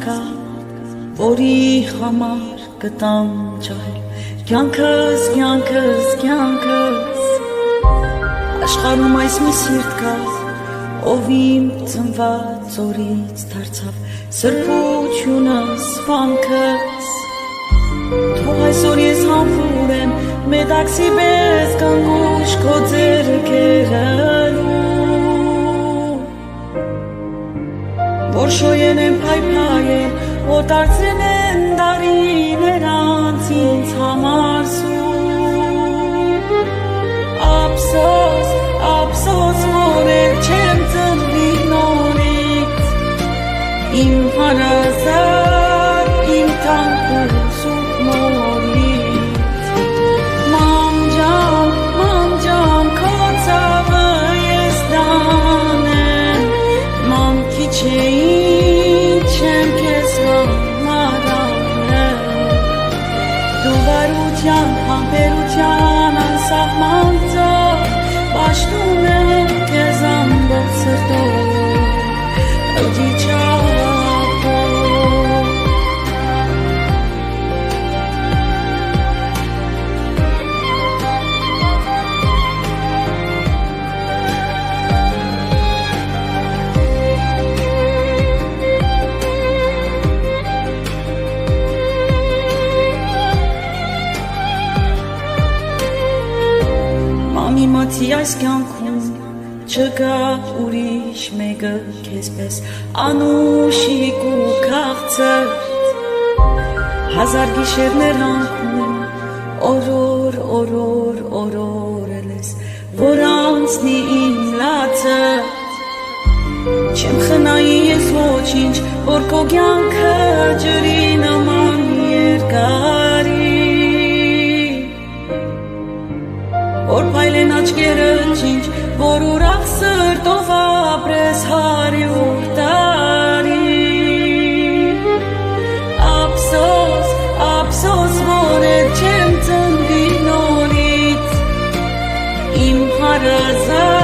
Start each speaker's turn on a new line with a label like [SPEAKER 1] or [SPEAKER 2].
[SPEAKER 1] կա, որի համար կտամ ջահել կյանքս, կյանքս, կյանքս աշխարհում այս մի սիրտ կա, ով իմ ծնված օրից դարձավ սրբությունս, վանքս թող այսօր ես համբուր եմ մեդաքսի պես կանգուշ քո ձեռքերում որ շոյեն են փայփայեն օտարծեն են դարիներ անց ինձ համար սում ափսոս, ափսոս որ էլ չեմ ծնվի նորից իմ հարազատ, իմ թանկ ու սուրբ մորից Մամ ջան, քո ցավը ես դանեմ Մամ քիչ է ինչ եմ քեզ համար անել Դու բարության, համբերության անսահման ծով Պաշտում եմ քեզ ամբողջ սրտով Ըջի չափով Մամի մացի այս կյանքում չկա ուրիշ մեկը քեզպես անուշիկ ու քաղցր Հազար գիշերներ անքում օրոր ես որ անցնի իմ լացը Չեմ խնայի ես ոչինչ որ քո կյանքը ջրի նման երկարի Որ փայլեն աչքերը ինչ որ ուրախ սրտով ապրես 100 տարի Ափսոս, ափսոս որ էլ չեմ ծնվի նորից Իմ հարազատ